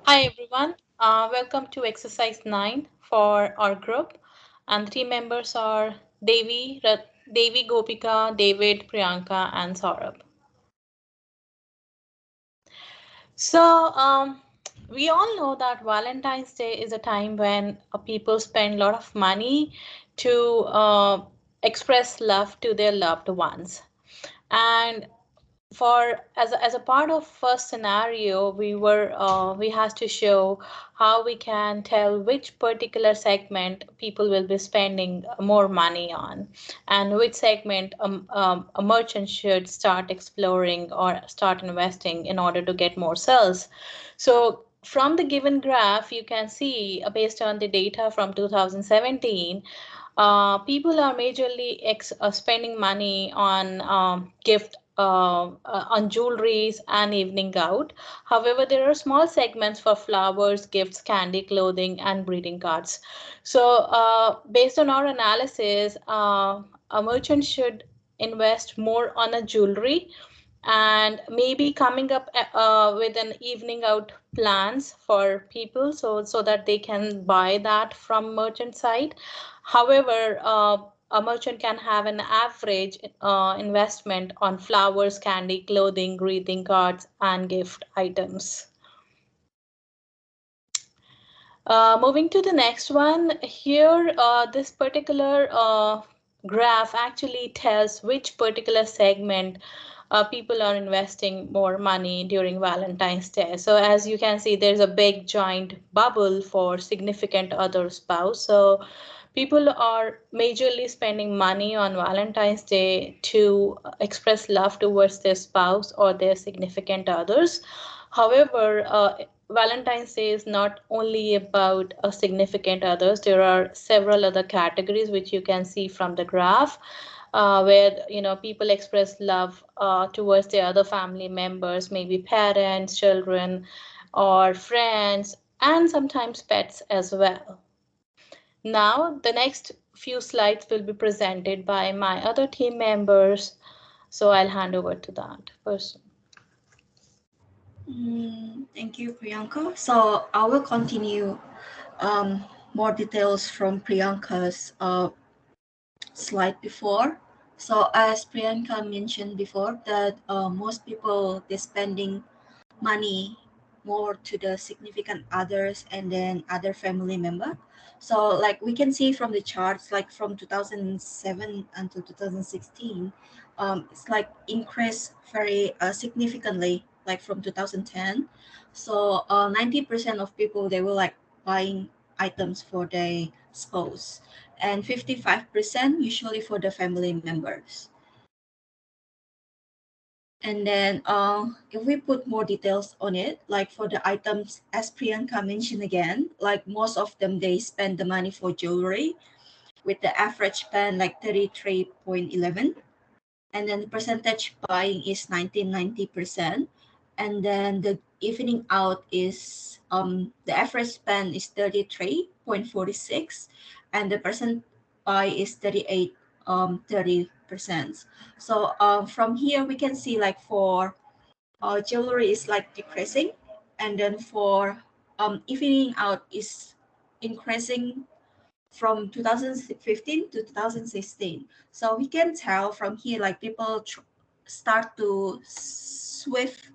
Hi everyone, welcome to exercise 9 for our group. And the team members are Devi, Gopika, David, Priyanka, and Saurabh. So, we all know that Valentine's Day is a time when people spend a lot of money to express love to their loved ones. And for as a part of first scenario we had to show how we can tell which particular segment people will be spending more money on and which segment a merchant should start exploring or start investing in order to get more sales. So from the given graph you can see based on the data from 2017, people are majorly spending money on gift on jewelries and evening out. However, there are small segments for flowers, gifts, candy, clothing, and greeting cards. So, based on our analysis, a merchant should invest more on a jewelry and maybe coming up with an evening out plans for people so that they can buy that from merchant side. However, a merchant can have an average investment on flowers, candy, clothing, greeting cards, and gift items. Moving to the next one, here this particular graph actually tells which particular segment people are investing more money during Valentine's Day. So as you can see, there's a big giant bubble for significant other spouse. So people are majorly spending money on Valentine's Day to express love towards their spouse or their significant others. However, Valentine's Day is not only about a significant others. There are several other categories which you can see from the graph, where people express love towards their other family members, maybe parents, children, or friends, and sometimes pets as well. Now, the next few slides will be presented by my other team members, so I'll hand over to that person. Thank you, Priyanka. So I will continue more details from Priyanka's slide before. So as Priyanka mentioned before, that most people they're spending money more to the significant others and then other family member. So like we can see from the charts, like from 2007 until 2016, it's like increased very significantly, like from 2010. So 90% of people they were like buying items for their spouse, and 55% usually for the family members. And then if we put more details on it, like for the items, as Priyanka mentioned again, like most of them, they spend the money for jewelry with the average spend like 33.11. And then the percentage buying is 1990%. And then the evening out is, the average spend is 33.46. And the percent buy is 30%. So from here, we can see like for jewelry is like decreasing, and then for evening out is increasing from 2015 to 2016. So we can tell from here like people start to swift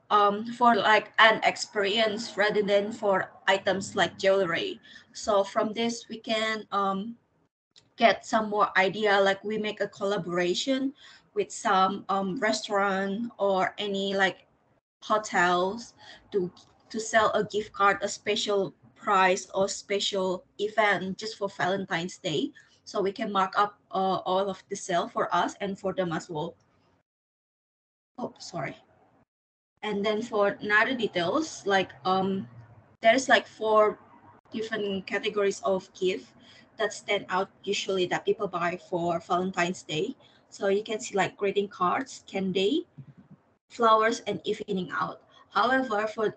for like an experience rather than for items like jewelry. So from this we can get some more idea, like we make a collaboration with some restaurant or any like hotels to sell a gift card, a special price or special event just for Valentine's Day, so we can mark up all of the sale for us and for them as well. Oh, sorry. And then for another details, like there's like four different categories of gift that stand out usually that people buy for Valentine's Day. So you can see like greeting cards, candy, flowers, and evening out. However, for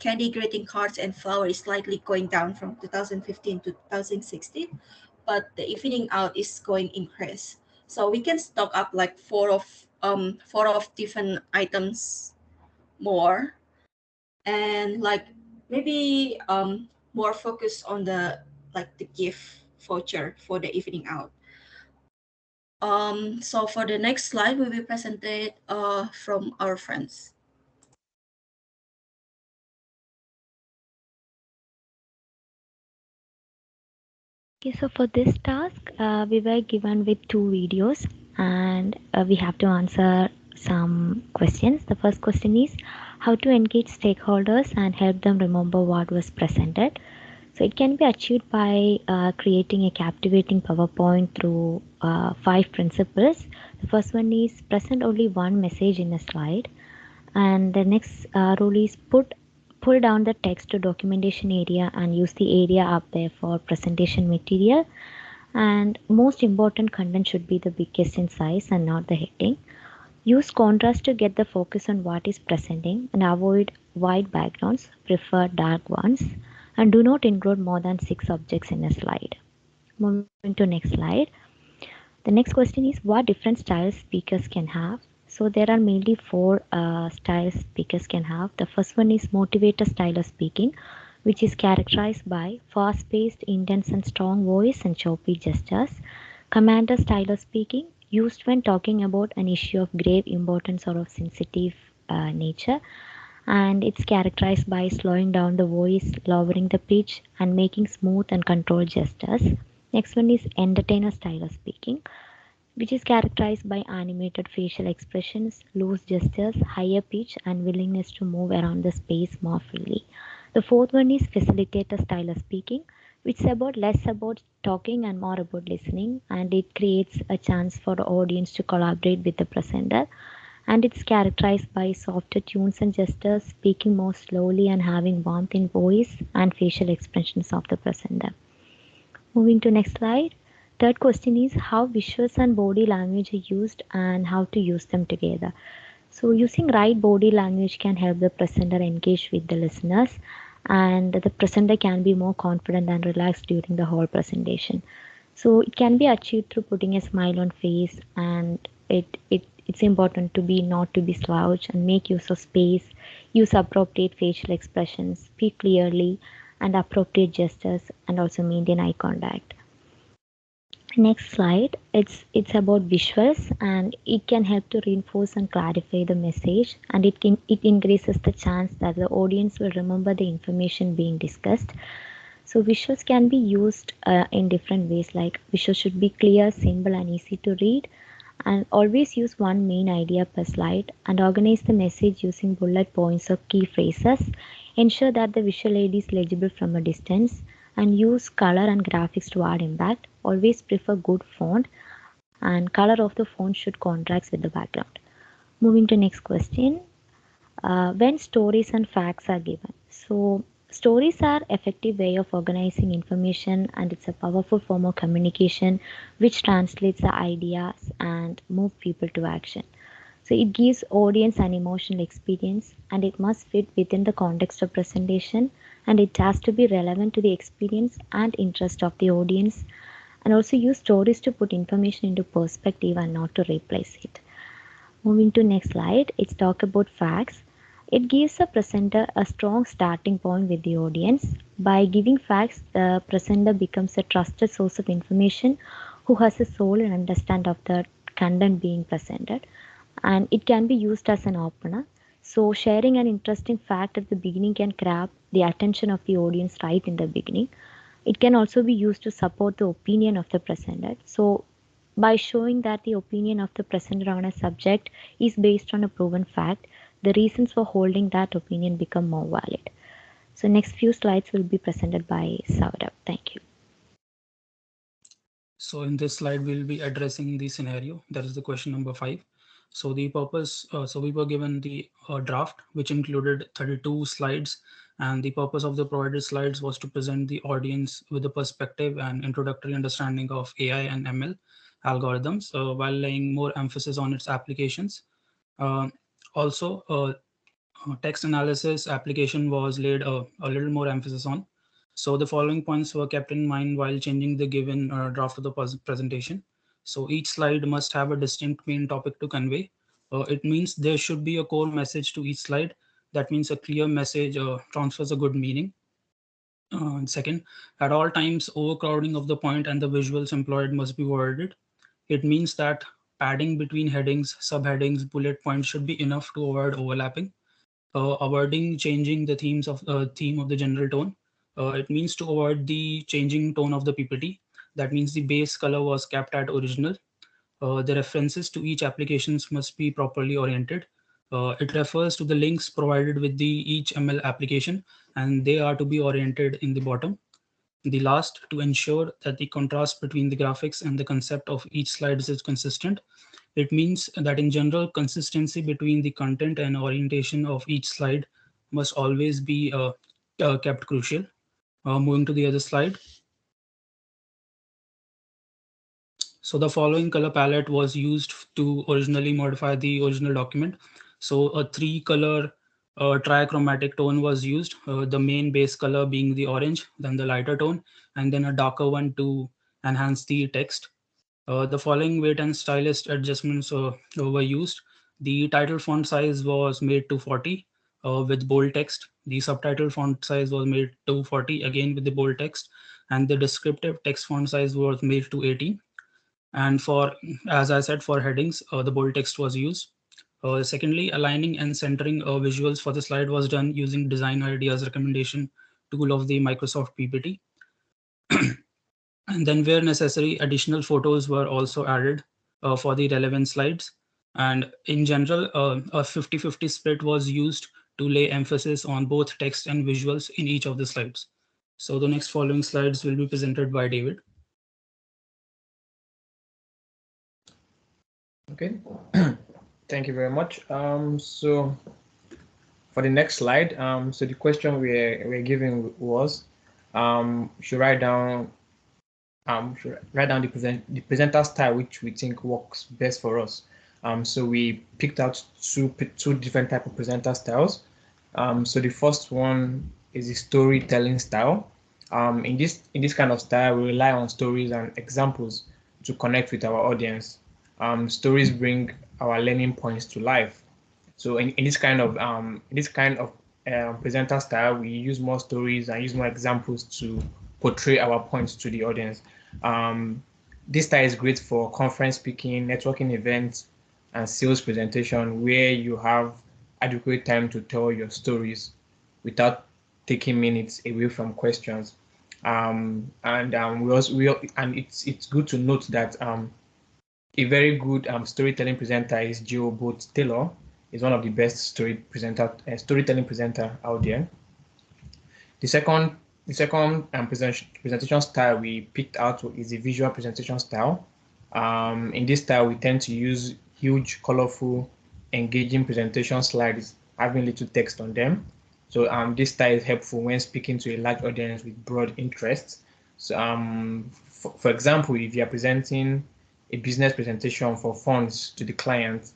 candy, greeting cards, and flowers slightly going down from 2015 to 2016, but the evening out is going increase. So we can stock up like four of different items more. and like maybe more focus on the like the gift voucher for the evening out. So for the next slide will be presented from our friends. Okay, so for this task, we were given with two videos and we have to answer some questions. The first question is how to engage stakeholders and help them remember what was presented. So it can be achieved by creating a captivating PowerPoint through five principles. The first one is present only one message in a slide, and the next rule is pull down the text to documentation area and use the area up there for presentation material. And most important, content should be the biggest in size and not the heading. Use contrast to get the focus on what is presenting and avoid white backgrounds, prefer dark ones, and do not include more than 6 objects in a slide. Moving to next slide. The next question is what different styles speakers can have. So there are mainly four styles speakers can have. The first one is motivator style of speaking, which is characterized by fast-paced, intense and strong voice and choppy gestures. Commander style of speaking, used when talking about an issue of grave importance or of sensitive nature, and it's characterized by slowing down the voice, lowering the pitch, and making smooth and controlled gestures. Next one is entertainer style of speaking, which is characterized by animated facial expressions, loose gestures, higher pitch, and willingness to move around the space more freely. The fourth one is facilitator style of speaking, which is about less about talking and more about listening, and it creates a chance for the audience to collaborate with the presenter. And it's characterized by softer tunes and gestures, speaking more slowly and having warmth in voice and facial expressions of the presenter. Moving to next slide. Third question is how visuals and body language are used and how to use them together. So using right body language can help the presenter engage with the listeners, and the presenter can be more confident and relaxed during the whole presentation. So it can be achieved through putting a smile on face, and it's important to be not to be slouch and make use of space, use appropriate facial expressions, speak clearly and appropriate gestures, and also maintain eye contact. Next slide, it's about visuals, and it can help to reinforce and clarify the message, and it increases the chance that the audience will remember the information being discussed. So visuals can be used in different ways, like visuals should be clear, simple and easy to read, and always use one main idea per slide and organize the message using bullet points or key phrases. Ensure that the visual aid is legible from a distance, and use color and graphics to add impact. Always prefer good font, and color of the font should contrast with the background. Moving to next question. When stories and facts are given. So stories are effective way of organizing information, and it's a powerful form of communication which translates the ideas and move people to action. So it gives audience an emotional experience, and it must fit within the context of presentation, and it has to be relevant to the experience and interest of the audience, and also use stories to put information into perspective and not to replace it. Moving to next slide, it's talk about facts. It gives the presenter a strong starting point with the audience. By giving facts, the presenter becomes a trusted source of information who has a soul and understand of the content being presented. And it can be used as an opener. So sharing an interesting fact at the beginning can grab the attention of the audience right in the beginning. It can also be used to support the opinion of the presenter. So by showing that the opinion of the presenter on a subject is based on a proven fact, the reasons for holding that opinion become more valid. So next few slides will be presented by Saurabh. Thank you. So in this slide, we'll be addressing the scenario. That is the question number 5. So the purpose, so we were given the draft, which included 32 slides. And the purpose of the provided slides was to present the audience with a perspective and introductory understanding of AI and ML algorithms, while laying more emphasis on its applications. Uh, also, text analysis application was laid a little more emphasis on. So the following points were kept in mind while changing the given draft of the presentation. So each slide must have a distinct main topic to convey. It means there should be a core message to each slide That means a clear message transfers a good meaning. Second, at all times, overcrowding of the point and the visuals employed must be avoided. It means that padding between headings, subheadings, bullet points should be enough to avoid overlapping. Avoiding changing the theme of the general tone. It means to avoid the changing tone of the PPT. That means the base color was kept at original. The references to each applications must be properly oriented. It refers to the links provided with the each ML application, and they are to be oriented in the bottom. The last, to ensure that the contrast between the graphics and the concept of each slide is consistent. It means that in general, consistency between the content and orientation of each slide must always be kept crucial. Moving to the other slide. So the following color palette was used to originally modify the original document. So a 3-color trichromatic tone was used, the main base color being the orange, then the lighter tone, and then a darker one to enhance the text. The following weight and stylist adjustments were used. The title font size was made to 40 with bold text. The subtitle font size was made to 40 again with the bold text, and the descriptive text font size was made to 18. And for, as I said, for headings, the bold text was used. Secondly, aligning and centering visuals for the slide was done using Design Ideas recommendation tool of the Microsoft PPT. And then where necessary, additional photos were also added for the relevant slides. And in general, a 50-50 split was used to lay emphasis on both text and visuals in each of the slides. So the next following slides will be presented by David. Okay, thank you very much. So for the next slide, so the question we're giving was, should write down the presenter style which we think works best for us. So we picked out two different type of presenter styles. So the first one is the storytelling style. In this kind of style, we rely on stories and examples to connect with our audience. Stories bring our learning points to life. So in this kind of presenter style, we use more stories and use more examples to portray our points to the audience. This style is great for conference speaking, networking events, and sales presentation, where you have adequate time to tell your stories without taking minutes away from questions. It's good to note that a very good storytelling presenter is Joe Boat Taylor. Is one of the best storytelling presenter out there. The second presentation style we picked out is the visual presentation style. In this style, we tend to use huge, colorful, engaging presentation slides having little text on them. So this style is helpful when speaking to a large audience with broad interests. So for example, if you are presenting a business presentation for funds to the client,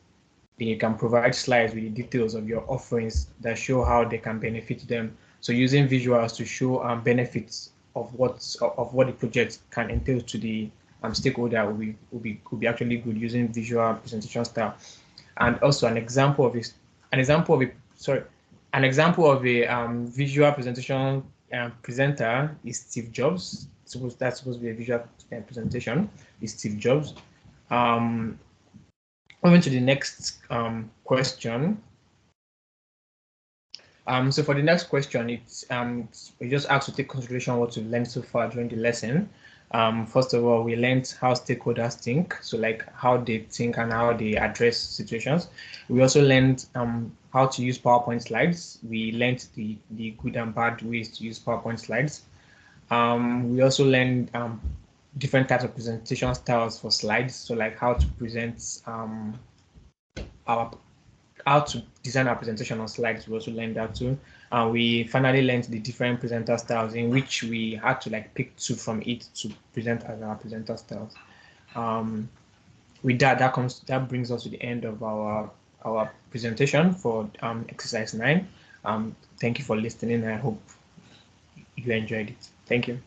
then you can provide slides with the details of your offerings that show how they can benefit them. So using visuals to show benefits of what the project can entail to the stakeholder will be actually good using visual presentation style. And also an example of a visual presentation presenter is Steve Jobs. That's supposed to be a visual presentation. Is Steve Jobs. Moving to the next question. So for the next question, it's we just asked to take consideration what we've learned so far during the lesson. First of all, we learned how stakeholders think, so like how they think and how they address situations. We also learned how to use PowerPoint slides. We learned the good and bad ways to use PowerPoint slides. We also learned different types of presentation styles for slides, so like how to present how to design our presentation on slides. We also learned that too. We finally learned the different presenter styles, in which we had to like pick two from it to present as our presenter styles. With that brings us to the end of our presentation for exercise 9. Thank you for listening. I hope you enjoyed it. Thank you.